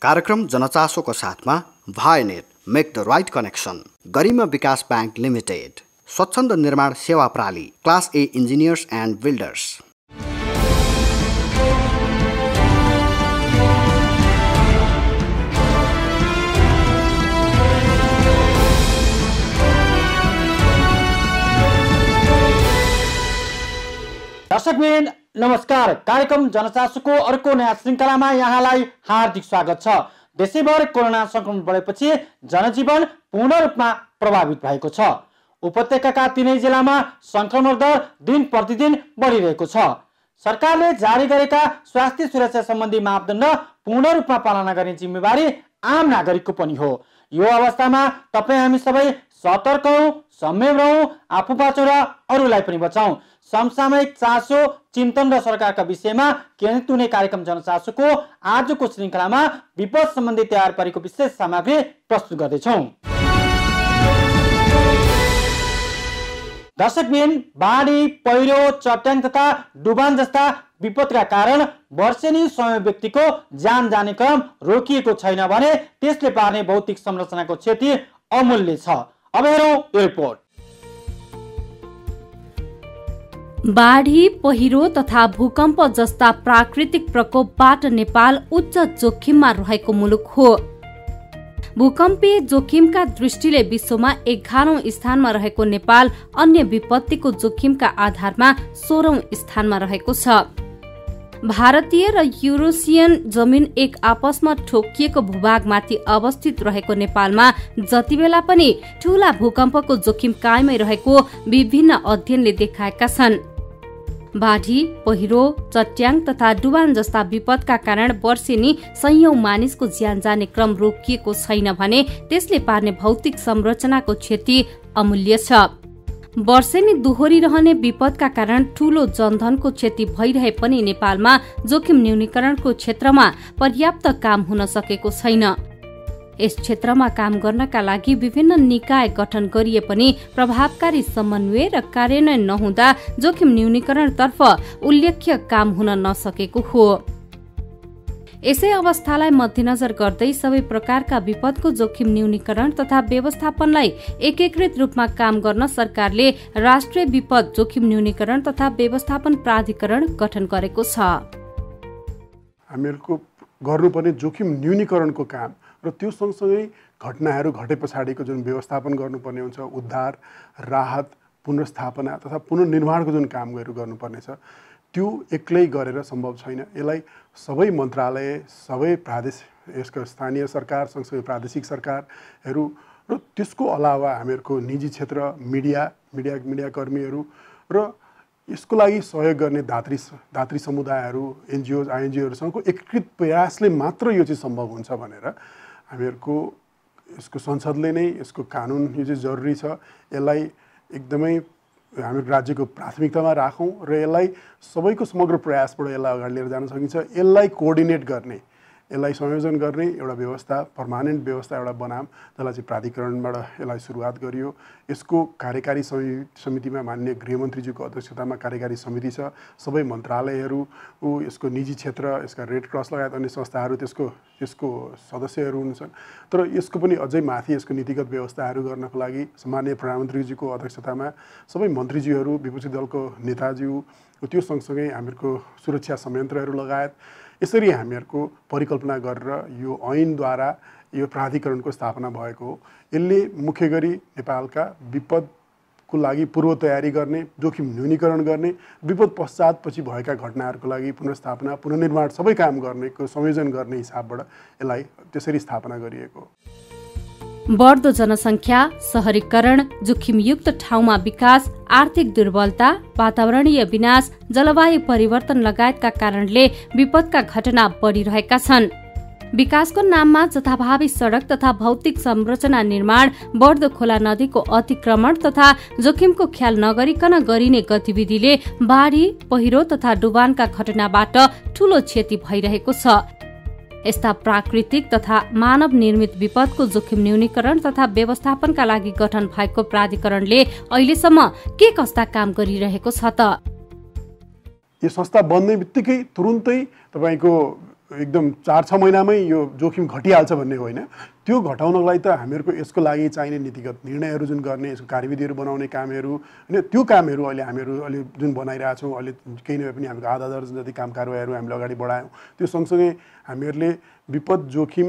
कार्यक्रम जनचासोको साथमा Vianet make the right connection, Garima Bikas bank limited, Swachhanda Nirman Sewa प्राली, class A engineers and builders. दर्शकवृन्द नमस्कार। कार्यक्रम जनचासोको अर्को नयाँ श्रृङ्खलामा यहाँलाई हार्दिक स्वागत छ। देशैभर कोरोना संक्रमण बढेपछि जनजीवन पूर्ण रूपमा प्रभावित भएको छ। उपत्यकाका तीनै जिल्लामा संक्रमण दर दिन प्रतिदिन बढिरहेको छ। सरकारले जारी गरेका स्वास्थ्य सुरक्षा सम्बन्धी मापदण्ड पूर्ण रूपमा पालना गर्ने जिम्मेवारी आम नागरिकको पनि हो। यो अवस्थामा तपाई हामी सबै सतर्क हौं, संयम रहौं, आफू बाँचौं र अरूलाई पनि बचाउँ। समसामयिक चासो, चिन्तन र सरकारका विषयमा केन्द्रित हुने कार्यक्रम जनचासोको आजको श्रृङ्खलामा विपद सम्बन्धी तयार पारेको विशेष सामग्री प्रस्तुत गर्दैछौँ। दर्शकबिन, बाढी, पहिरो, चट्याङ तथा डुबान जस्ता विपदका कारण वर्षेनी समय व्यक्तिको ज्यान जाने क्रम रोकिएको छैन भने त्यसले पार्ने भौतिक संरचनाको क्षति अमूल्य छ। अब हेरौँ यो रिपोर्ट। बाढी, पहिरो तथा भूकम्प जस्ता प्राकृतिक प्रकोपबाट नेपाल उच्च जोखिममा रहेको मुलुक हो। भूकम्पीय जोखिमका दृष्टिले विश्वमा 11औं स्थानमा रहेको नेपाल अन्य विपत्तिको जोखिमका आधारमा 16औं स्थानमा रहेको छ। भारतीय र युरोसियन जमिन एक आपसमा ठोकिएको भूभागमाथि अवस्थित रहेको नेपालमा जतिबेला पनि ठूला भूकम्पको जोखिम कायमै रहेको विभिन्न अध्ययनले देखाएका छन्। बाढी, पहिरो, चट्याङ तथा डुबान जस्ता विपदका कारण वर्षेनी सयौं मानिसको ज्यान जाने क्रम रोकिएको छैन भने त्यसले पार्ने भौतिक संरचनाको क्षति अमूल्य छ। वर्षेनी दोहोरिरहने विपदका कारण ठूलो जनधनको क्षति भइरहे पनि नेपालमा जोखिम न्यूनीकरणको क्षेत्रमा पर्याप्त काम हुन सकेको छैन। यस क्षेत्रमा काम गर्नका लागि विभिन्न निकाय गठन गरिए पनि प्रभावकारी समन्वय र कार्यान्वयन नहुँदा जोखिम न्यूनीकरणतर्फ उल्लेख्य काम हुन नसकेको हो। यसै अवस्थालाई मध्यनजर गर्दै सबै प्रकारका विपदको जोखिम न्यूनीकरण तथा व्यवस्थापनलाई एकीकृत रूपमा काम गर्न सरकारले राष्ट्रिय विपद जोखिम न्यूनीकरण तथा व्यवस्थापन प्राधिकरण गठन गरेको छ। हामीहरूको गर्नुपर्ने जोखिम न्यूनीकरणको काम र त्यो सँगसँगै घटनाहरू घटे पछाडिको जुन व्यवस्थापन गर्नुपर्ने हुन्छ, उद्धार, राहत, पुनर्स्थापना तथा पुनर्निर्माणको जुन कामहरू गर्नुपर्नेछ त्यो एक्लै गरेर सम्भव छैन। यसलाई सबै मन्त्रालय, सबै यसको स्थानीय सरकार, सँगसँगै प्रादेशिक सरकारहरू र त्यसको अलावा हामीहरूको निजी क्षेत्र, मिडियाकर्मीहरू र यसको लागि सहयोग गर्ने दात्री समुदायहरू, एनजिओज, आइएनजिओहरूसँगको एकीकृत प्रयासले मात्र यो चाहिँ सम्भव हुन्छ भनेर हामीहरूको यसको संसदले नै यसको कानुन यो चाहिँ जरुरी छ। यसलाई एकदमै हाम्रो राज्यको प्राथमिकतामा राखौँ र यसलाई सबैको समग्र प्रयासबाट यसलाई अगाडि लिएर जान सकिन्छ। यसलाई कोअर्डिनेट गर्ने, यसलाई संयोजन गर्ने एउटा व्यवस्था, पर्मानेन्ट व्यवस्था एउटा बनाम, त्यसलाई चाहिँ प्राधिकरणबाट यसलाई सुरुवात गरियो। यसको कार्यकारी समितिमा माननीय गृहमन्त्रीज्यूको अध्यक्षतामा कार्यकारी समिति छ। सबै मन्त्रालयहरू, यसको निजी क्षेत्र, यसका रेड क्रस लगायत अन्य संस्थाहरू त्यसको सदस्यहरू हुन्छन्। तर यसको पनि अझै माथि यसको नीतिगत व्यवस्थाहरू गर्नको लागि माननीय प्रधानमन्त्रीज्यूको अध्यक्षतामा सबै मन्त्रीज्यूहरू, विपक्षी दलको नेताज्यू, त्यो सँगसँगै हामीहरूको सुरक्षा संयन्त्रहरू लगायत यसरी हामीहरूको परिकल्पना गरेर यो ऐनद्वारा यो प्राधिकरणको स्थापना भएको हो। यसले मुख्य गरी नेपालका विपदको लागि पूर्व तयारी गर्ने, जोखिम न्यूनीकरण गर्ने, विपद पश्चातपछि भएका घटनाहरूको लागि पुनर्स्थापना, पुनर्निर्माण सबै काम गर्नेको संयोजन गर्ने हिसाबबाट यसलाई त्यसरी स्थापना गरिएको हो। बढ्दो जनसङ्ख्या, शहरीकरण, जोखिमयुक्त ठाउँमा विकास, आर्थिक दुर्बलता, वातावरणीय विनाश, जलवायु परिवर्तन लगायतका कारणले विपदका घटना बढिरहेका छन्। विकासको नाममा जथाभावी सडक तथा भौतिक संरचना निर्माण, बढ्दो खोला नदीको अतिक्रमण तथा जोखिमको ख्याल नगरिकन गरिने गतिविधिले बाढी, पहिरो तथा डुबानका घटनाबाट ठूलो क्षति भइरहेको छ। यस्ता प्राकृतिक तथा मानव निर्मित विपदको जोखिम न्यूनीकरण तथा व्यवस्थापनका लागि गठन भएको प्राधिकरणले अहिलेसम्म के कस्ता काम गरिरहेको छ त? यो संस्था बन्ने बित्तिकै तुरुन्तै तपाईको एकदम 4-6 महिनामै यो जोखिम घटिहाल्छ भन्ने होइन। त्यो घटाउनको लागि त हामीहरूको यसको लागि चाहिने नीतिगत निर्णयहरू जुन गर्ने, यसको कार्यविधिहरू बनाउने कामहरू होइन, त्यो कामहरू अहिले हामीहरू अहिले जुन बनाइरहेछौँ, अहिले केही नभए पनि हामीको आधा दर्जन जति काम कारबाहीहरू हामीले अगाडि बढायौँ। त्यो सँगसँगै हामीहरूले विपद जोखिम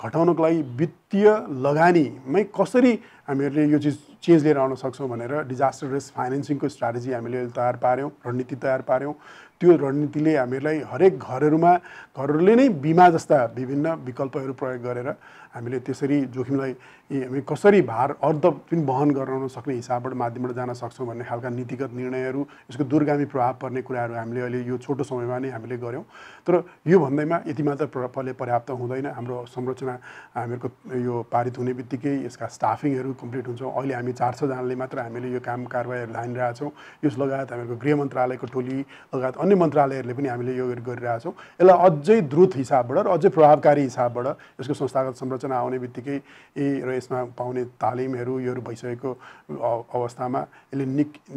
घटाउनको लागि वित्तीय लगानीमै कसरी हामीहरूले यो चिज चेन्ज लिएर आउन सक्छौँ भनेर डिजास्टर रिस्क फाइनेन्सिङको स्ट्राटेजी हामीले तयार पार्यौँ, रणनीति तयार पार्यौँ। त्यो रणनीतिले हामीहरूलाई हरेक घरहरूले नै बिमा जस्ता विभिन्न विकल्पहरू प्रयोग गरेर हामीले त्यसरी जोखिमलाई हामी कसरी भार अर्ध पनि वहन गर्न सक्ने हिसाबबाट माध्यमबाट जान सक्छौँ भन्ने खालका नीतिगत निर्णयहरू, यसको दूरगामी प्रभाव पर्ने कुराहरू हामीले अहिले यो छोटो समयमा नै हामीले गऱ्यौँ। तर यो भन्दैमा यति मात्र पर्याप्त हुँदैन। हाम्रो संरचना हामीहरूको यो पारित हुने बित्तिकै यसका स्टाफिङहरू कम्प्लिट हुन्छ। अहिले हामी 400 जनाले मात्र हामीले यो काम कारबाहीहरू धानिरहेछौँ। यस लगायत हामीहरूको गृह मन्त्रालयको टोली लगायत अन्य मन्त्रालयहरूले पनि हामीले यो गरिरहेछौँ। यसलाई अझै द्रुत हिसाबबाट र अझै प्रभावकारी हिसाबबाट यसको संस्थागत संरचना आउने बित्तिकै र यसमा पाउने तालिमहरू योहरू भइसकेको अवस्थामा यसले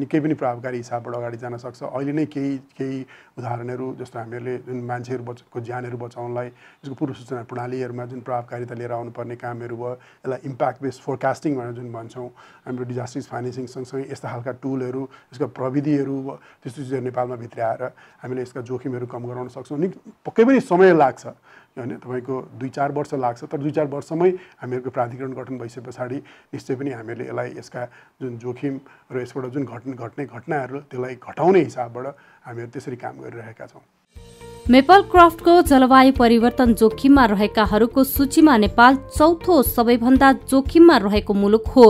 निकै पनि प्रभावकारी हिसाबबाट अगाडि जान सक्छ। अहिले नै केही उदाहरणहरू जस्तो हामीहरूले जुन मान्छेहरूको ज्यानहरू बचाउनलाई यसको पूर्व सूचना प्रणालीहरूमा जुन प्रभावकारिता लिएर आउनुपर्ने कामहरू भयो, यसलाई इम्प्याक्ट बेस्ड फोरकास्टिङ भनेर जुन भन्छौँ, हाम्रो डिजास्टर फाइनेन्सिङ सँगसँगै यस्ता खालका टुलहरू, यसका प्रविधिहरू, त्यस्तो चिजहरू नेपालमा भित्राएर हामीले यसका जोखिमहरू कम गराउन सक्छौँ। पक्कै पनि समय लाग्छ होइन, तपाईँको 2-4 वर्ष लाग्छ। तर 2-4 वर्षमै हामीहरूको प्राधिकरण गठन भइसके पछाडि निश्चय पनि हामीहरूले यसलाई यसका जुन जोखिम र यसबाट जुन घट्ने घटनाहरू त्यसलाई घटाउने हिसाबबाट हामीहरू त्यसरी काम गरिरहेका छौँ। मेपल क्राफ्टको जलवायु परिवर्तन जोखिममा रहेकाहरूको सूचीमा नेपाल चौथो सबैभन्दा जोखिममा रहेको मुलुक हो।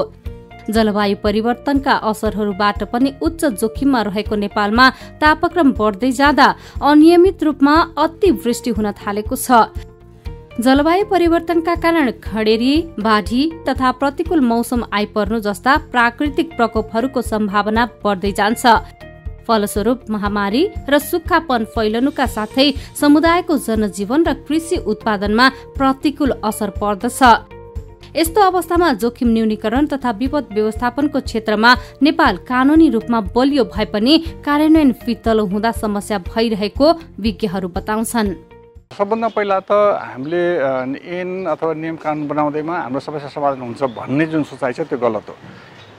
जलवायु परिवर्तनका असरहरूबाट पनि उच्च जोखिममा रहेको नेपालमा तापक्रम बढ्दै जाँदा अनियमित रूपमा अतिवृष्टि हुन थालेको छ। जलवायु परिवर्तनका कारण खडेरी, बाढी तथा प्रतिकूल मौसम आइपर्नु जस्ता प्राकृतिक प्रकोपहरूको सम्भावना बढ्दै जान्छ। फलस्वरूप महामारी र सुक्खापन फैलनुका साथै समुदायको जनजीवन र कृषि उत्पादनमा प्रतिकूल असर पर्दछ। यस्तो अवस्थामा जोखिम न्यूनीकरण तथा विपद व्यवस्थापनको क्षेत्रमा नेपाल कानूनी रूपमा बलियो भए पनि कार्यान्वयन फितलो हुँदा समस्या भइरहेको विज्ञहरू बताउँछन्। सबभन्दा पहिला त हामीले ऐन अथवा नियम कानुन बनाउँदैमा हाम्रो समस्या समाधान हुन्छ भन्ने जुन सोचाइ छ त्यो गलत हो।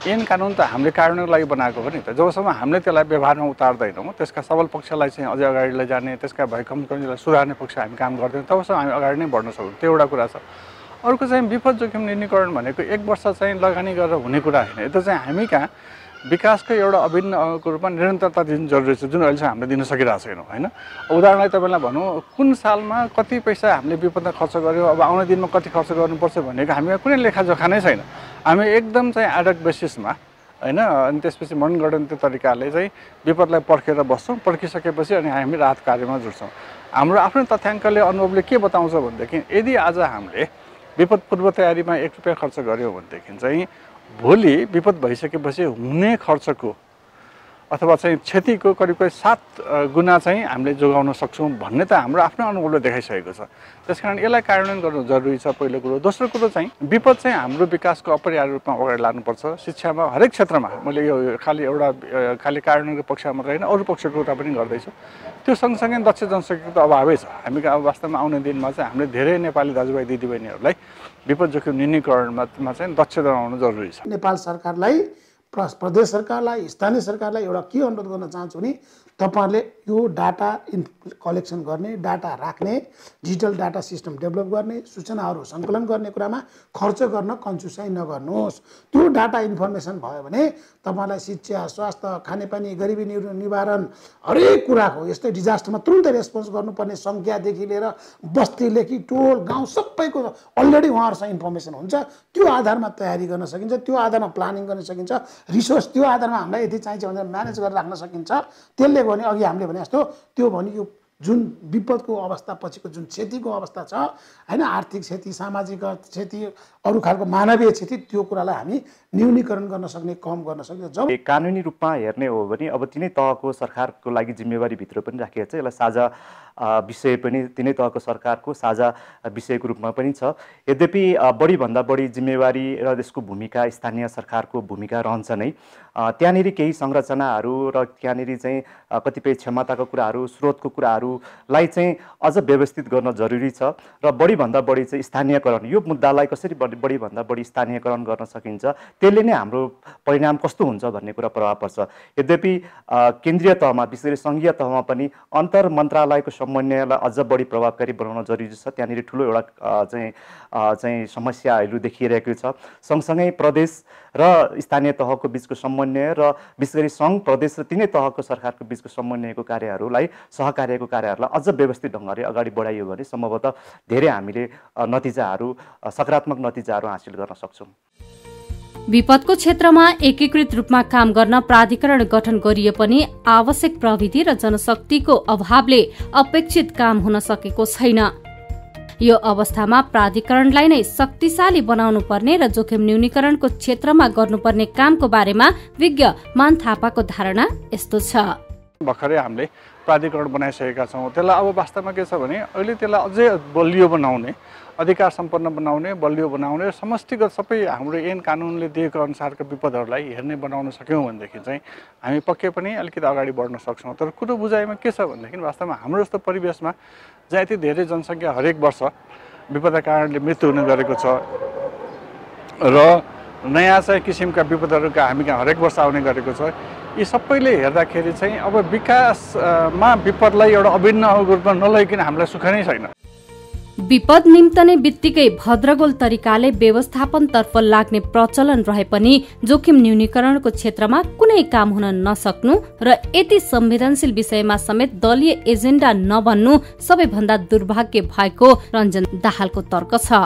ऐन कानुन त हामीले कार्यान्वयनको लागि बनाएको हो नि त। जबसम्म हामीले त्यसलाई व्यवहारमा उतार्दैनौँ, त्यसका सबल पक्षलाई चाहिँ अझै अगाडि लैजाने, त्यसका भए कमजोरीलाई सुधार्ने पक्ष हामी काम गर्दैनौँ, तबसम्म हामी अगाडि नै बढ्न सक्छौँ। त्यो एउटा कुरा छ। अर्को चाहिँ विपद जोखिम न्यूनीकरण भनेको 1 वर्ष चाहिँ लगानी गरेर हुने कुरा होइन। यो चाहिँ हामी कहाँ विकासको एउटा अभिन्नको रूपमा निरन्तरता दिनु जरुरी छ, जुन अहिलेसम्म हामीले दिन सकिरहेको छैनौँ होइन। उदाहरणलाई तपाईँलाई भनौँ, कुन सालमा कति पैसा हामीले विपदमा खर्च गर्यौँ, अब आउने दिनमा कति खर्च गर्नुपर्छ भनेको हामीमा कुनै लेखाजोखा नै छैन। हामी एकदम चाहिँ एडक बेसिसमा होइन, अनि त्यसपछि मनगढन्ती तरिकाले चाहिँ विपदलाई पर्खेर बस्छौँ। पर्खिसकेपछि अनि हामी राहत कार्यमा जुट्छौँ। हाम्रो आफ्नो तथ्याङ्कले अनुभवले के बताउँछ भनेदेखि यदि आज हामीले विपद पूर्व तयारीमा 1 रुपियाँ खर्च गऱ्यौँ भनेदेखि चाहिँ भोलि विपद भइसकेपछि हुने खर्चको अथवा चाहिँ क्षतिको करिब 7 गुणा चाहिँ हामीले जोगाउन सक्छौँ भन्ने त हाम्रो आफ्नो अनुभवले देखाइसकेको छ। त्यसकारण यसलाई कार्यान्वयन गर्नु जरुरी छ, पहिलो कुरो। दोस्रो कुरो चाहिँ विपद चाहिँ हाम्रो विकासको अपरिहार्य रूपमा अगाडि लानुपर्छ। शिक्षामा हरेक क्षेत्रमा मैले यो खालि कार्यान्वयनको पक्षमा मात्रै होइन, अरू पक्षको कुरा पनि गर्दैछु। त्यो सँगसँगै दक्ष जनशक्तिको अभावै छ। हामी अब वास्तवमा आउने दिनमा चाहिँ हामीले धेरै नेपाली दाजुभाइ दिदीबहिनीहरूलाई विपद जोखिम न्यूनीकरणमा चाहिँ दक्ष बनाउनु जरुरी छ। नेपाल सरकारलाई, प्रदेश सरकारलाई, स्थानीय सरकारलाई एउटा के अनुरोध गर्न चाहन्छु भने तपाईहरुले यो डाटा कलेक्सन गर्ने, डाटा राख्ने, डिजिटल डाटा सिस्टम डेभलप गर्ने, सूचनाहरू सङ्कलन गर्ने कुरामा खर्च गर्न कन्जुसाइ नगर्नुहोस्। त्यो डाटा इन्फर्मेसन भयो भने तपाईलाई शिक्षा, स्वास्थ्य, खानेपानी, गरिबी निवारण हरेक कुराको, यस्तै डिजास्टरमा तुरुन्तै रेस्पोन्स गर्नुपर्ने संख्यादेखि लिएर बस्तीदेखि टोल गाउँ सबैको अलरेडी उहाँहरूसँग इन्फर्मेसन हुन्छ। त्यो आधारमा तयारी गर्न सकिन्छ, त्यो आधारमा प्लानिङ गर्न सकिन्छ, रिसोर्स त्यो आधारमा हामीलाई यति चाहिन्छ भनेर म्यानेज गरेर राख्न सकिन्छ। त्यसले भने अघि हामीले भने जस्तो त्यो भने यो जुन विपदको अवस्था पछिको जुन क्षतिको अवस्था छ होइन, आर्थिक क्षति, सामाजिक क्षति, अरू खालको मानवीय क्षति, त्यो कुरालाई हामी न्यूनीकरण गर्न सक्ने, कम गर्न सक्ने। जब कानुनी रूपमा हेर्ने हो भने अब तिनै तहको सरकारको लागि जिम्मेवारीभित्र पनि राखिएको छ, यसलाई साझा विषय पनि तिनै तहको सरकारको साझा विषयको रूपमा पनि छ। यद्यपि बढीभन्दा बढी जिम्मेवारी र त्यसको भूमिका स्थानीय सरकारको भूमिका रहन्छ नै। त्यहाँनिर केही संरचनाहरू र त्यहाँनिर चाहिँ कतिपय क्षमताको कुराहरू, स्रोतको कुराहरूलाई चाहिँ अझ व्यवस्थित गर्न जरुरी छ र बढीभन्दा बढी चाहिँ स्थानीयकरण, यो मुद्दालाई कसरी बढीभन्दा बढी स्थानीयकरण गर्न सकिन्छ, त्यसले नै हाम्रो परिणाम कस्तो हुन्छ भन्ने कुरा प्रभाव पर्छ। यद्यपि केन्द्रीय तहमा, विशेष गरी सङ्घीय तहमा पनि अन्तर मन्त्रालयको समन्वयलाई अझ बढी प्रभावकारी बनाउन जरुरी छ। त्यहाँनिर ठुलो एउटा चाहिँ समस्याहरू देखिरहेको छ। सँगसँगै प्रदेश र स्थानीय तहको बिचको समन्वय र विशेष गरी सङ्घ, प्रदेश र तिनै तहको सरकारको बिचको समन्वयको कार्यहरूलाई, सहकार्यको कार्यहरूलाई अझ व्यवस्थित ढङ्गले अगाडि बढाइयो भने सम्भवतः धेरै हामीले नतिजाहरू, सकारात्मक नतिजाहरू हासिल गर्न सक्छौँ। विपदको क्षेत्रमा एकीकृत रूपमा काम गर्न प्राधिकरण गठन गरिए पनि आवश्यक प्रविधि र जनशक्तिको अभावले अपेक्षित काम हुन सकेको छैन। यो अवस्थामा प्राधिकरणलाई नै शक्तिशाली बनाउनु पर्ने र जोखिम न्यूनीकरणको क्षेत्रमा गर्नुपर्ने कामको बारेमा विज्ञ मान थापाको धारणा यस्तो छ। भर्खरै हामीले प्राधिकरण बनाइसकेका छौँ। त्यसलाई अब वास्तवमा के छ भने अहिले त्यसलाई अझै बलियो बनाउने, अधिकार सम्पन्न बनाउने, बलियो बनाउने, समष्टिगत सबै हाम्रो ऐन कानुनले दिएको अनुसारका विपदहरूलाई हेर्ने बनाउन सक्यौँ भनेदेखि चाहिँ हामी पक्कै पनि अलिकति अगाडि बढ्न सक्छौँ। तर कुरो बुझाइमा के छ भनेदेखि वास्तवमा हाम्रो जस्तो परिवेशमा जहाँ यति धेरै जनसङ्ख्या हरेक वर्ष विपदका कारणले मृत्यु हुने गरेको छ र नयाँ चाहिँ किसिमका विपदहरू हामी कहाँ हरेक वर्ष आउने गरेको छ, यी सबैले हेर्दाखेरि चाहिँ अब विकासमा विपदलाई एउटा अभिन्न रूपमा नलैकन हामीलाई सुख नै छैन। विपद निम्तने बित्तिकै भद्रगोल तरिकाले व्यवस्थापनतर्फ लाग्ने प्रचलन रहे पनि जोखिम न्यूनीकरणको क्षेत्रमा कुनै काम हुन नसक्नु र यति संवेदनशील विषयमा समेत दलीय एजेन्डा नबन्नु सबैभन्दा दुर्भाग्य भएको रञ्जन दाहालको तर्क छ।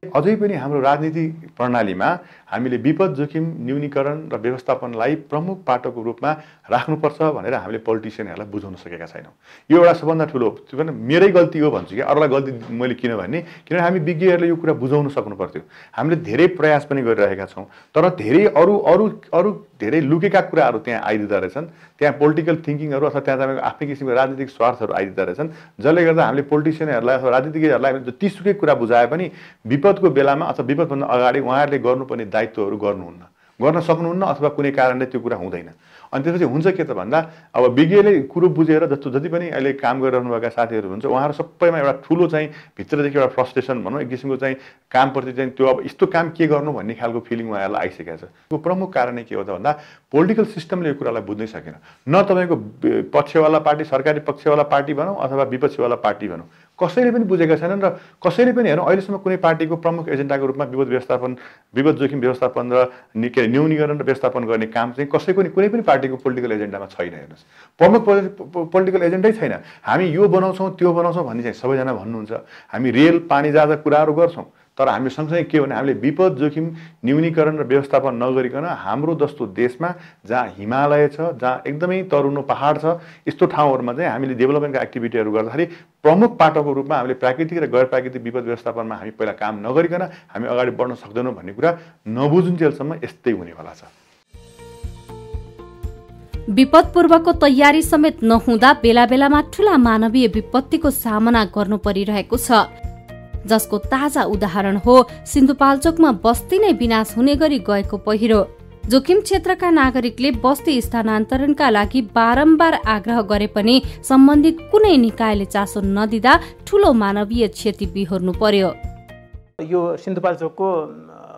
अझै पनि हाम्रो राजनीति प्रणालीमा हामीले विपद जोखिम न्यूनीकरण र व्यवस्थापनलाई प्रमुख पाटोको रूपमा राख्नुपर्छ भनेर हामीले पोलिटिसियनहरूलाई बुझाउन सकेका छैनौँ। यो एउटा सबभन्दा ठुलो, त्यो पनि मेरै गल्ती हो भन्छु कि अरूलाई गल्ती मैले किन भन्ने, किनभने हामी विज्ञहरूले यो कुरा बुझाउन सक्नु पर्थ्यो। हामीले धेरै प्रयास पनि गरिरहेका छौँ, तर धेरै अरू धेरै लुकेका कुराहरू त्यहाँ आइदिँदो रहेछन्। त्यहाँ पोलिटिकल थिङ्किङहरू अथवा त्यहाँ तपाईँको आफ्नै किसिमको राजनीतिक स्वार्थहरू आइदिँदो रहेछन्, जसले गर्दा हामीले पोलिटिसियनहरूलाई अथवा राजनीतिज्ञहरूलाई जतिसुकै कुरा बुझाए पनि विपदको बेलामा अथवा विपदभन्दा अगाडि उहाँहरूले गर्नुपर्ने दायित्वहरू गर्न सक्नुहुन्न अथवा कुनै कारणले त्यो कुरा हुँदैन। अनि त्यसपछि हुन्छ के त भन्दा अब विज्ञले कुरो बुझेर जति पनि अहिले काम गरिरहनुभएका साथीहरू हुन्छ उहाँहरू सबैमा एउटा ठुलो चाहिँ भित्रदेखि एउटा फ्रस्ट्रेसन भनौँ, एक किसिमको चाहिँ कामप्रति चाहिँ त्यो अब यस्तो काम के गर्नु भन्ने खालको फिलिङ उहाँहरूलाई आइसकेको छ। त्यो प्रमुख कारण के हो त भन्दा पोलिटिकल सिस्टमले यो कुरालाई बुझ्नै सकेन। न तपाईँको पक्षवाला पार्टी, सरकारी पक्षवाला पार्टी भनौँ अथवा विपक्षीवाला पार्टी भनौँ, कसैले पनि बुझेका छैनन् र कसैले पनि हेरौँ अहिलेसम्म कुनै पार्टीको प्रमुख एजेन्डाको रूपमा विपद जोखिम व्यवस्थापन र न्यूनीकरण र व्यवस्थापन गर्ने काम चाहिँ कुनै पनि पार्टीको पोलिटिकल एजेन्डामा छैन। हेर्नुहोस्, प्रमुख पोलिटिकल एजेन्डै छैन। हामी यो बनाउँछौँ त्यो बनाउँछौँ भन्ने चाहिँ सबैजना भन्नुहुन्छ। हामी रेल पानी जहाज कुराहरू गर्छौँ, तर हामी सँगसँगै के भने हामीले विपद जोखिम न्यूनीकरण र व्यवस्थापन नगरिकन हाम्रो जस्तो देशमा जहाँ हिमालय छ, जहाँ एकदमै तरुनो पहाड छ, यस्तो ठाउँहरूमा चाहिँ हामीले डेभलपमेन्टका एक्टिभिटीहरू गर्दाखेरि प्रमुख पाटोको रूपमा हामीले प्राकृतिक र गैर प्राकृतिक विपद व्यवस्थापनमा हामी पहिला काम नगरिकन हामी अगाडि बढ्न सक्दैनौँ भन्ने कुरा नबुझुन्जेलसम्म यस्तै हुनेवाला छ। विपद पूर्वको तयारी समेत नहुँदा बेला बेलामा ठूला मानवीय विपत्तिको सामना गर्नु परिरहेको छ, जसको ताजा उदाहरण हो सिन्धुपाल्चोकमा बस्ती नै विनाश हुने गरी गएको पहिरो। जोखिम क्षेत्रका नागरिकले बस्ती स्थानान्तरणका लागि बारम्बार आग्रह गरे पनि सम्बन्धित कुनै निकायले चासो नदिँदा ठूलो मानवीय क्षति बिहोर्नु पर्यो। यो सिन्धुपाल्चोकको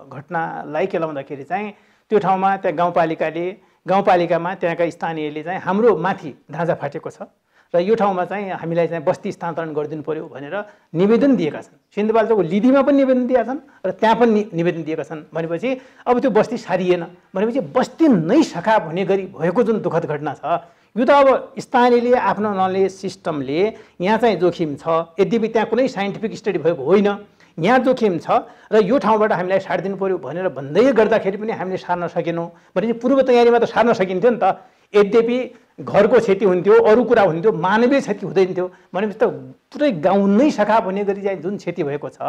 घटनालाई केलाउँदाखेरि चाहिँ त्यो ठाउँमा त्यहाँ गाउँपालिकामा त्यहाँका स्थानीयले चाहिँ हाम्रो माथि ढाँचा फाटेको छ र यो ठाउँमा चाहिँ हामीलाई चाहिँ बस्ती स्थानान्तरण गरिदिनु पर्यो भनेर निवेदन दिएका छन्। सिन्धुपाल्चोकको लिदीमा पनि निवेदन दिएका छन् र त्यहाँ पनि निवेदन दिएका छन्। भनेपछि अब त्यो बस्ती सारिएन भनेपछि बस्ती नै सखा हुने गरी भएको जुन दुःखद घटना छ, यो त अब स्थानीयले आफ्नो नलेज सिस्टमले यहाँ चाहिँ जोखिम छ, यद्यपि त्यहाँ कुनै साइन्टिफिक स्टडी भएको होइन, यहाँ जोखिम छ र यो ठाउँबाट हामीलाई सारिदिनु पर्यो भनेर भन्दै गर्दाखेरि पनि हामीले सार्न सकेनौँ। भनेपछि पूर्व तयारीमा त सार्न सकिन्थ्यो नि त। यद्यपि घरको क्षति हुन्थ्यो, अरू कुरा हुन्थ्यो, मानवीय क्षति हुँदैन थियो भनेपछि त पुरै गाउँ नै सखाप हुने गरी चाहिँ जुन क्षति भएको छ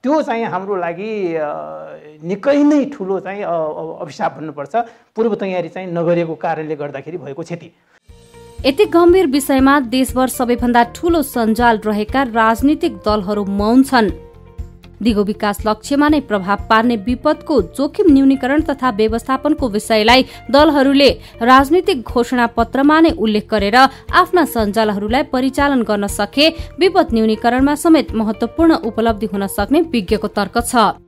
त्यो चाहिँ हाम्रो लागि निकै नै ठुलो चाहिँ अभिशाप भन्नुपर्छ। पूर्व तयारी चाहिँ नगरेको कारणले गर्दाखेरि भएको क्षति। यति गम्भीर विषयमा देशभर सबैभन्दा ठूलो सञ्जाल रहेका राजनीतिक दलहरू मौन छन्। दिगो विकास लक्ष्यमा नै प्रभाव पार्ने विपदको जोखिम न्यूनीकरण तथा व्यवस्थापनको विषयलाई दलहरूले राजनीतिक घोषणा पत्रमा नै उल्लेख गरेर आफ्ना सञ्जालहरूलाई परिचालन गर्न सके विपद न्यूनीकरणमा समेत महत्वपूर्ण उपलब्धि हुन सक्ने विज्ञको तर्क छ।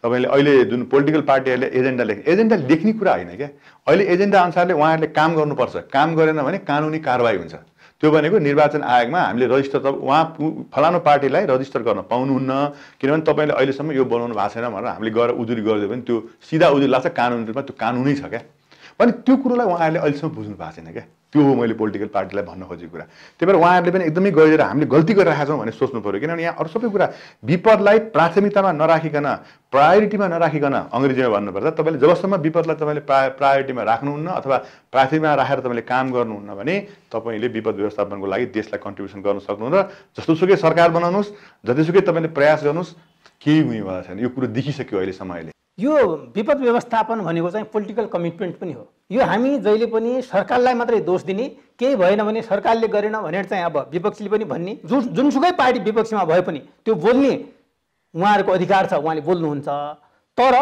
तपाईले अहिले जुन पोलिटिकल पार्टीहरूले एजेन्डा लेख्ने कुरा होइन क्या, अहिले एजेन्डा अनुसारले उहाँहरूले काम गर्नुपर्छ। काम गरेन भने कानुनी कारबाही हुन्छ। त्यो भनेको निर्वाचन आयोगमा हामीले रजिस्टर उहाँ फलानु पार्टीलाई रजिस्टर गर्न पाउनुहुन्न, किनभने तपाईँले अहिलेसम्म यो बनाउनु भएको छैन भनेर हामीले गएर उजुरी गरिदियो भने त्यो सिधा उजुरी लाग्छ, कानुनी रूपमा त्यो कानुनै छ क्या। पनि त्यो कुरोलाई उहाँहरूले अहिलेसम्म बुझ्नु भएको छैन क्या। त्यो हो मैले पोलिटिकल पार्टीलाई भन्न खोजेको कुरा। त्यही भएर उहाँहरूले पनि एकदमै गइदिएर हामीले गल्ती गरिरहेका छौँ भने सोच्नु पऱ्यो, किनभने यहाँ अरू सबै कुरा विपदलाई प्राथमिकतामा नराखिकन, प्रायोरिटीमा नराखिकन, अङ्ग्रेजीमा भन्नुपर्दा तपाईँले जबसम्म विपदलाई तपाईँले प्रायोरिटीमा राख्नुहुन्न अथवा प्राथमिकतामा राखेर तपाईँले काम गर्नुहुन्न भने तपाईँले विपद व्यवस्थापनको लागि देशलाई कन्ट्रिब्युसन गर्न सक्नुहुन्न। जस्तोसुकै सरकार बनाउनुहोस्, जतिसुकै तपाईँले प्रयास गर्नुहोस्, केही हुनेवाला छैन। यो कुरो देखिसक्यो अहिलेसम्म। अहिले यो विपद व्यवस्थापन भनेको चाहिँ पोलिटिकल कमिटमेन्ट पनि हो। यो हामी जहिले पनि सरकारलाई मात्रै दोष दिने, केही भएन भने सरकारले गरेन भनेर चाहिँ अब विपक्षीले पनि भन्ने, जुनसुकै पार्टी विपक्षमा भए पनि त्यो बोल्ने उहाँहरूको अधिकार छ, उहाँले बोल्नुहुन्छ। तर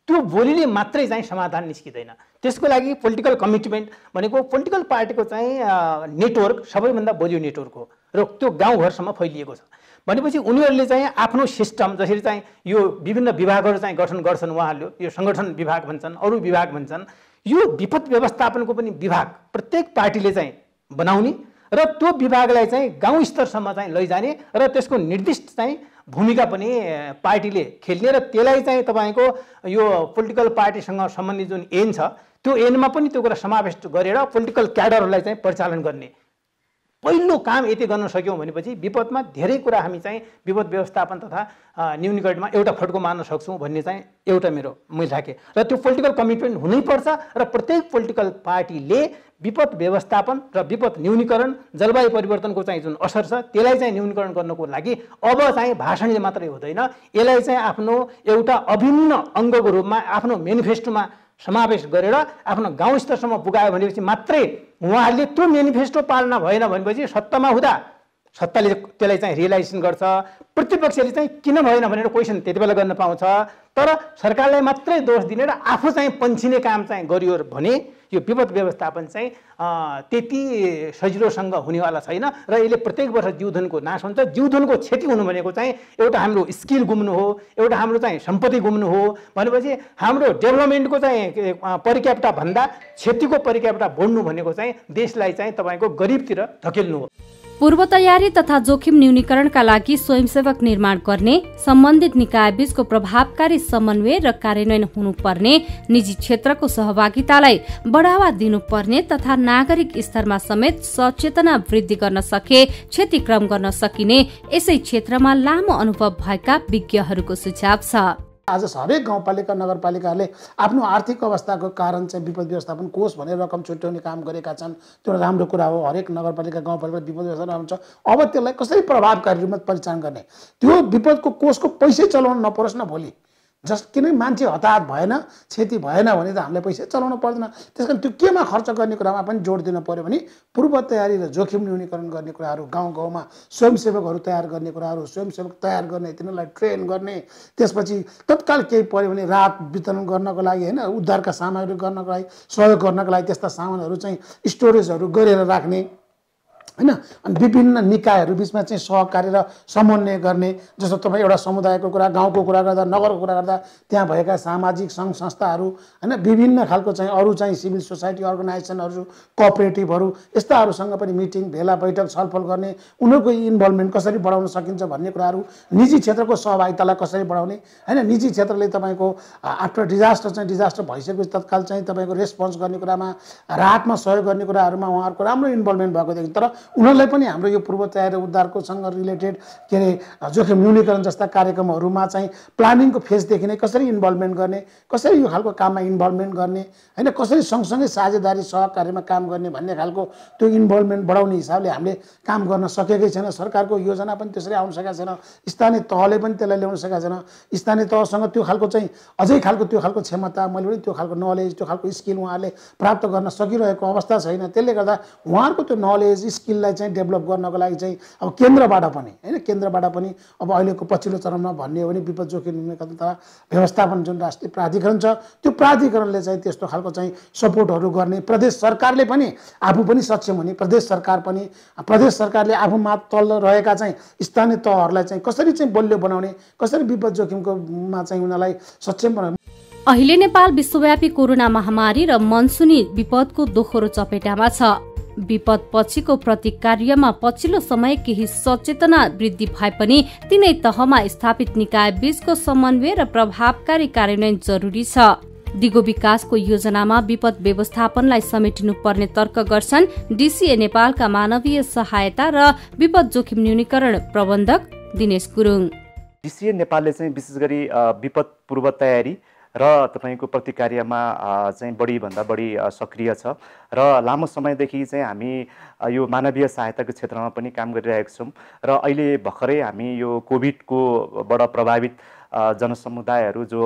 त्यो बोलीले मात्रै चाहिँ समाधान निस्किँदैन। त्यसको लागि पोलिटिकल कमिटमेन्ट भनेको पोलिटिकल पार्टीको चाहिँ नेटवर्क सबैभन्दा बलियो नेटवर्क हो र त्यो गाउँघरसम्म फैलिएको छ भनेपछि उनीहरूले चाहिँ आफ्नो सिस्टम, जसरी चाहिँ यो विभिन्न विभागहरू चाहिँ गठन गर्छन्, उहाँहरूले यो सङ्गठन विभाग भन्छन्, अरू विभाग भन्छन्, यो विपद व्यवस्थापनको पनि विभाग प्रत्येक पार्टीले चाहिँ बनाउने र त्यो विभागलाई चाहिँ गाउँ स्तरसम्म चाहिँ लैजाने र त्यसको निर्दिष्ट चाहिँ भूमिका पनि पार्टीले खेल्ने र त्यसलाई चाहिँ तपाईँको यो पोलिटिकल पार्टीसँग सम्बन्धित जुन ऐन छ त्यो ऐनमा पनि त्यो कुरा समावेश गरेर पोलिटिकल क्याडरहरूलाई चाहिँ परिचालन गर्ने पहिलो काम यति गर्न सक्यौँ भनेपछि विपदमा धेरै कुरा हामी चाहिँ विपद व्यवस्थापन तथा न्यूनीकरणमा एउटा फड्को मार्न सक्छौँ भन्ने चाहिँ एउटा मेरो मैले राखेँ। र त्यो पोलिटिकल कमिटमेन्ट हुनैपर्छ र प्रत्येक पोलिटिकल पार्टीले विपद व्यवस्थापन र विपद न्यूनीकरण, जलवायु परिवर्तनको चाहिँ जुन असर छ त्यसलाई चाहिँ न्यूनीकरण गर्नको लागि अब चाहिँ भाषणले मात्रै हुँदैन, यसलाई चाहिँ आफ्नो एउटा अभिन्न अङ्गको रूपमा आफ्नो मेनिफेस्टोमा समावेश गरेर आफ्नो गाउँ स्तरसम्म पुगायो भनेपछि मात्रै उहाँहरूले त्यो मेनिफेस्टो पालना भएन भनेपछि सत्तामा हुँदा सत्ताले त्यसलाई चाहिँ रियलाइजेसन गर्छ, प्रतिपक्षले चाहिँ किन भएन भनेर क्वेसन त्यति बेला गर्न पाउँछ। तर सरकारलाई मात्रै दोष दिने र आफू चाहिँ पन्छिने काम चाहिँ गरियो भने यो विपद व्यवस्थापन चाहिँ त्यति सजिलोसँग हुनेवाला छैन र यसले प्रत्येक वर्ष जीवधनको नाश हुन्छ। जीवधनको क्षति हुनु भनेको चाहिँ एउटा हाम्रो स्किल गुम्नु हो, एउटा हाम्रो चाहिँ सम्पत्ति गुम्नु हो भनेपछि हाम्रो डेभलपमेन्टको चाहिँ परिक्याप्टा भन्दा क्षतिको परिक्याप्टा बढ्नु भनेको चाहिँ देशलाई चाहिँ तपाईँको गरिबतिर धकेल्नु हो। पूर्व तयारी तथा जोखिम न्यूनीकरणका लागि स्वयंसेवक निर्माण गर्ने, सम्बन्धित निकाय बीचको प्रभावकारी समन्वय र कार्यान्वयन हुनुपर्ने, निजी क्षेत्रको सहभागितालाई बढावा दिनुपर्ने तथा नागरिक स्तरमा समेत सचेतना वृद्धि गर्न सके क्षतिक्रम गर्न सकिने यसै क्षेत्रमा लामो अनुभव भएका विज्ञहरूको सुझाव छ। आज हरेक गाउँपालिका नगरपालिकाले आफ्नो आर्थिक अवस्थाको कारण चाहिँ विपद व्यवस्थापन कोष भनेर रकम छुट्याउने काम गरेका छन्। त्यो राम्रो कुरा हो। हरेक नगरपालिका गाउँपालिका विपद व्यवस्थापन हुन्छ। अब त्यसलाई कसरी प्रभावकारी रूपमा परिचालन गर्ने, त्यो विपदको कोषको पैसै चलाउन नपरोस् न भोलि। किनभने मान्छे हताहत भएन, क्षति भएन भने त हामीले पैसा चलाउनु पर्दैन। त्यस कारण त्यो केमा खर्च गर्ने कुरामा पनि जोड दिन पर्यो भने पूर्व तयारी र जोखिम न्यूनीकरण गर्ने कुराहरू, गाउँ गाउँमा स्वयंसेवकहरू तयार गर्ने कुराहरू, स्वयंसेवक तयार गर्ने, तिनीहरूलाई ट्रेन गर्ने, त्यसपछि तत्काल केही पर्यो भने राहत वितरण गर्नको लागि होइन, उद्धारका सामग्री गर्नको लागि, सहयोग गर्नको लागि त्यस्ता सामानहरू चाहिँ स्टोरेजहरू गरेर राख्ने होइन। अनि विभिन्न निकायहरू बिचमा चाहिँ सहकारी र समन्वय गर्ने, जस्तो तपाईँ एउटा समुदायको कुरा, गाउँको कुरा गर्दा, नगरको कुरा गर्दा त्यहाँ भएका सामाजिक सङ्घ संस्थाहरू होइन, विभिन्न खालको चाहिँ अरू चाहिँ सिभिल सोसाइटी अर्गनाइजेसनहरू, कोअपरेटिभहरू, यस्ताहरूसँग पनि मिटिङ, भेला बैठक, छलफल गर्ने, उनीहरूको इन्भल्भमेन्ट कसरी बढाउन सकिन्छ भन्ने कुराहरू, निजी क्षेत्रको सहभागितालाई कसरी बढाउने होइन। निजी क्षेत्रले तपाईँको आफ्टर डिजास्टर चाहिँ डिजास्टर भइसकेपछि तत्काल चाहिँ तपाईँको रेस्पोन्स गर्ने कुरामा, राहतमा सहयोग गर्ने कुराहरूमा उहाँहरूको राम्रो इन्भल्भमेन्ट भएको देखिन्छ। तर उनीहरूलाई पनि हाम्रो यो पूर्व तयारी उद्धारकोसँग रिलेटेड के अरे जोखिम न्यूनीकरण जस्ता कार्यक्रमहरूमा चाहिँ प्लानिङको फेजदेखि नै कसरी इन्भल्भमेन्ट गर्ने, कसरी यो खालको काममा इन्भल्भमेन्ट गर्ने होइन, कसरी सँगसँगै साझेदारी सहकार्यमा काम गर्ने भन्ने खालको त्यो इन्भल्भमेन्ट बढाउने हिसाबले हामीले काम गर्न सकेकै छैन। सरकारको योजना पनि त्यसरी आउन सकेको छैन, स्थानीय तहले पनि त्यसलाई ल्याउन सकेको छैन। स्थानीय तहसँग त्यो खालको चाहिँ अझै खालको त्यो खालको क्षमता, मैले पनि त्यो खालको नलेज, त्यो खालको स्किल उहाँहरूले प्राप्त गर्न सकिरहेको अवस्था छैन। त्यसले गर्दा उहाँहरूको त्यो नलेज स्किललाई चाहिँ डेभलप गर्नको लागि चाहिँ अब केन्द्रबाट पनि होइन, केन्द्रबाट पनि अब अहिलेको पछिल्लो चरणमा भन्ने हो भने विपद जोखिम न्यूनीकरण तथा व्यवस्थापन जुन राष्ट्रिय प्राधिकरण छ त्यो प्राधिकरणले चाहिँ त्यस्तो खालको चाहिँ सपोर्टहरू गर्ने, प्रदेश सरकारले पनि आफू पनि सक्षम हुने, प्रदेश सरकारले आफू माथ तल रहेका चाहिँ स्थानीय तहहरूलाई चाहिँ कसरी चाहिँ बलियो बनाउने, कसरी विपद जोखिमकोमा चाहिँ उनीहरूलाई सक्षम बनाउने। अहिले नेपाल विश्वव्यापी कोरोना महामारी र मनसुनी विपदको दोहोरो चपेटामा छ। विपद पछिको प्रतिकार्यमा पछिल्लो समय केही सचेतना वृद्धि भए पनि तीनै तहमा स्थापित निकाय बीचको समन्वय र प्रभावकारी कार्यान्वयन जरुरी छ। दिगो विकासको योजनामा विपद व्यवस्थापनलाई समेटिनु पर्ने तर्क गर्छन् डीसीए नेपालका मानवीय सहायता र विपद जोखिम न्यूनीकरण प्रबन्धक दिनेश गुरुङ। डीसीए नेपालले चाहिँ विशेष गरी विपद पूर्व तयारी र तपाईको प्रतिकार्यमा चाहिँ बढीभन्दा बढी सक्रिय छ र लामो समयदेखि चाहिँ हामी यो मानवीय सहायताको क्षेत्रमा पनि काम गरिरहेका छौँ र अहिले भर्खरै हामी यो कोभिडको बाट प्रभावित जनसमुदायहरू जो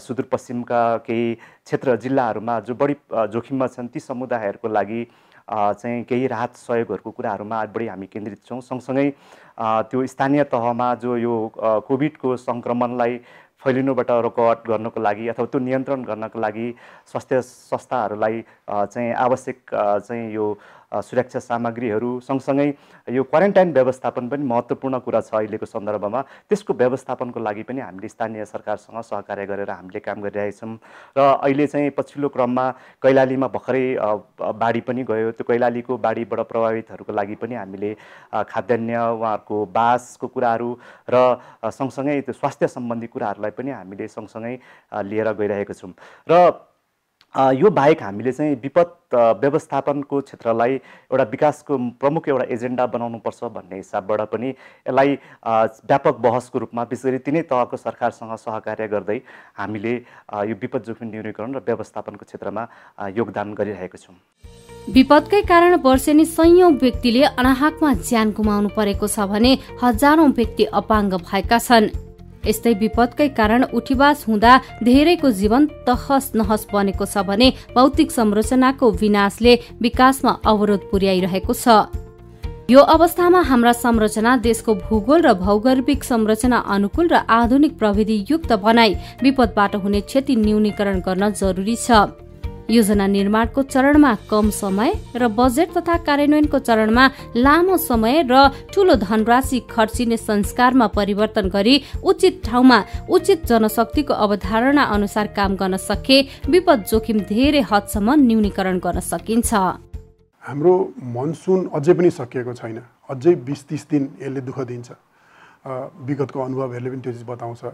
सुदूरपश्चिमका केही क्षेत्र जिल्लाहरूमा जो बढी जोखिममा छन् ती समुदायहरूको लागि चाहिँ केही राहत सहयोगहरूको कुराहरूमा बढी हामी केन्द्रित छौँ। सँगसँगै त्यो स्थानीय तहमा जो यो कोभिडको सङ्क्रमणलाई फैलिनुबाट रोकआउट गर्नको लागि अथवा त्यो नियन्त्रण गर्नको लागि स्वास्थ्य संस्थाहरूलाई चाहिँ आवश्यक चाहिँ यो सुरक्षा सामग्रीहरू सँगसँगै यो क्वारेन्टाइन व्यवस्थापन पनि महत्त्वपूर्ण कुरा छ अहिलेको सन्दर्भमा। त्यसको व्यवस्थापनको लागि पनि हामीले स्थानीय सरकारसँग सहकार्य गरेर हामीले काम गरिरहेछौँ र अहिले चाहिँ पछिल्लो क्रममा कैलालीमा भर्खरै बाढी पनि गयो। त्यो कैलालीको बाढीबाट प्रभावितहरूको लागि पनि हामीले खाद्यान्न, उहाँहरूको बासको कुराहरू र सँगसँगै त्यो स्वास्थ्य सम्बन्धी कुराहरूलाई पनि हामीले सँगसँगै लिएर गइरहेका छौँ र यो बाहेक हामीले चाहिँ विपद व्यवस्थापनको क्षेत्रलाई एउटा विकासको प्रमुख एउटा एजेन्डा बनाउनुपर्छ भन्ने हिसाबबाट पनि यसलाई व्यापक बहसको रूपमा विशेष गरी तिनै तहको सरकारसँग सहकार्य गर्दै हामीले यो विपद जोखिम न्यूनीकरण र व्यवस्थापनको क्षेत्रमा योगदान गरिरहेका छौँ। विपदकै कारण वर्षेनी सयौं व्यक्तिले अनाहकमा ज्यान गुमाउनु परेको छ भने हजारौं व्यक्ति अपाङ्ग भएका छन्। यस्तै विपदकै कारण उठीवास हुँदा धेरैको जीवन तहस नहस बनेको छ भने भौतिक संरचनाको विनाशले विकासमा अवरोध पुर्याइरहेको छ। यो अवस्थामा हाम्रा संरचना देशको भूगोल र भौगोलिक संरचना अनुकूल र आधुनिक प्रविधि युक्त बनाई विपदबाट हुने क्षति न्यूनीकरण गर्न जरुरी छ। योजना निर्माणको चरणमा कम समय र बजेट तथा कार्यान्वयनको चरणमा लामो समय र ठूलो धनराशि खर्चिने संस्कारमा परिवर्तन गरी उचित ठाउँमा उचित जनशक्तिको अवधारणा अनुसार काम गर्न सके विपद जोखिम धेरै हदसम्म न्यूनीकरण गर्न सकिन्छ। हाम्रो मनसुन अझै पनि सकिएको छैन, अझै 20-30 दिन यसले दुःख दिन्छ। विगतको अनुभवहरूले पनि त्यो चिज बताउँछ।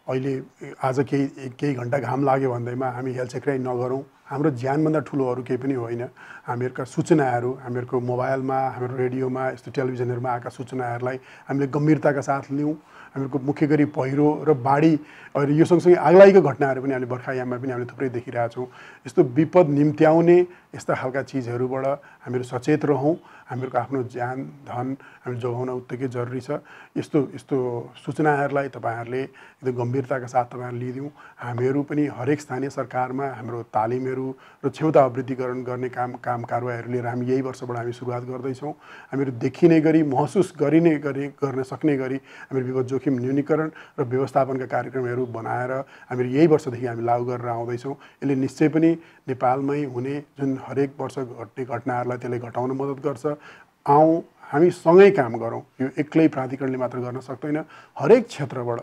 अहिले आज केही घन्टा घाम लाग्यो भन्दैमा हामी हेलचेक्राइ नगरौँ। हाम्रो ज्यानभन्दा ठुलो अरू केही पनि होइन। हामीहरूका सूचनाहरू, हामीहरूको मोबाइलमा, हाम्रो रेडियोमा, यस्तो टेलिभिजनहरूमा आएका सूचनाहरूलाई हामीले गम्भीरताका साथ लिउँ। हामीहरूको मुख्य गरी पहिरो र बाढी र यो सँगसँगै आगलागीको घटनाहरू पनि हामीले बर्खायाममा पनि हामीले थुप्रै देखिरहेछौँ। यस्तो विपद निम्त्याउने यस्ता खालका चिजहरूबाट हामीहरू सचेत रहौँ। हामीहरूको आफ्नो ज्यान धन हामी जोगाउन उत्तिकै जरुरी छ। यस्तो सूचनाहरूलाई तपाईँहरूले एकदम गम्भीरताका साथ तपाईँहरूले लिदिउँ। हामीहरू पनि हरेक स्थानीय सरकारमा हाम्रो तालिमहरू र क्षमता अभिवृद्धिकरण गर्ने काम कारवाहीहरू लिएर हामी यही वर्षबाट हामी सुरुवात गर्दैछौँ। हामीहरू देखिने गरी महसुस गर्न सक्ने गरी हामीहरू विपद जोखिम न्यूनीकरण र व्यवस्थापनका कार्यक्रमहरू बनाएर हामीहरू यही वर्षदेखि हामी लागू गरेर आउँदैछौँ। यसले निश्चय पनि नेपालमै हुने जुन हरेक वर्ष घट्ने घटनाहरूलाई त्यसले घटाउन मद्दत गर्छ। हामी सँगै काम गरौँ। यो एक्लै प्राधिकरणले मात्र गर्न सक्दैन। हरेक क्षेत्रबाट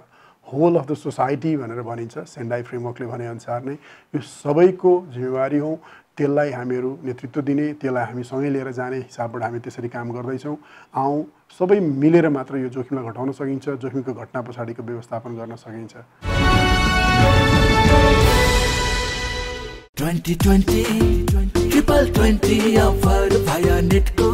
होल अफ द सोसाइटी भनेर भनिन्छ सेन्डाई फ्रेमवर्कले भनेअनुसार नै यो सबैको जिम्मेवारी हो। त्यसलाई हामीहरू नेतृत्व दिने, त्यसलाई हामी सँगै लिएर जाने हिसाबबाट हामी त्यसरी काम गर्दैछौँ। सबै मिलेर मात्र यो जोखिमलाई घटाउन सकिन्छ, जोखिमको घटना पछाडिको व्यवस्थापन गर्न सकिन्छ। 2020 ट्रिपल 20 अफर भया नेटको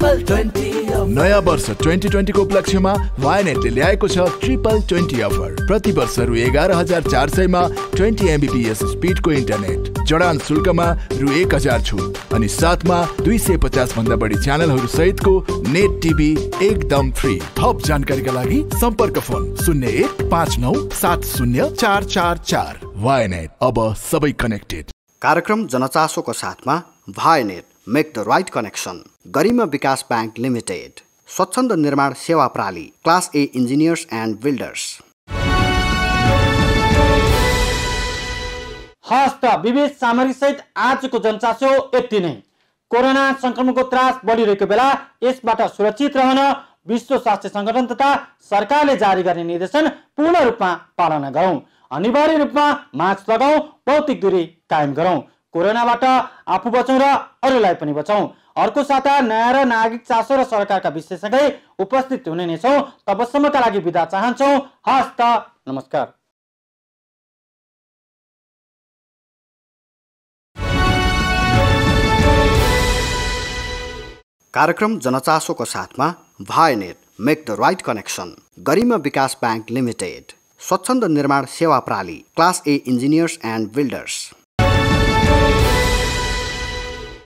नयाँ वर्ष 2020 को उपलक्ष्यमा वायनेटले ल्याएको छ 2020 अफर। प्रति वर्ष रु 11,400 मा 20 MBPS स्पिडको इन्टरनेट, जडान शुल्कमा रु 1,000 छुट अनि साथमा 250 भन्दा बढी च्यानलहरू सहितको नेट टिभी एकदम फ्री। थप जानकारीका लागि सम्पर्क फोन 0159704444। वायनेट, अब सबै कनेक्टेड। कार्यक्रम जनचासोको साथमा Vianet, make the right connection, Garima Bikas bank limited, Swachhanda Nirman Sewa प्राली, class A engineers and builders. हस्त विविध सामग्री सहित आजको जनचासो यति नै। कोरोना संक्रमणको त्रास बढिरहेको बेला यसबाट सुरक्षित रहन विश्व स्वास्थ्य संगठन तथा सरकारले जारी गर्ने निर्देशन पूर्ण रूपमा पालना गरौँ। अनिवार्य रूपमा मास्क लगाऊ, भौतिक दूरी कायम गरौँ। कोरोनाबाट आफू बचौँ र अरूलाई पनि बचाउँ। अर्को साता नयाँ र नागरिक चासो र सरकारका विशेषज्ञ उपस्थित हुने नै छौँ। तबसम्मका लागि बिदा चाहन्छौँ। हस्त, नमस्कार। कार्यक्रम जनचासोको साथमा Vianet, make the right connection, Garima Bikas bank limited, Swachhanda Nirman Sewa प्राली, class A engineers and builders.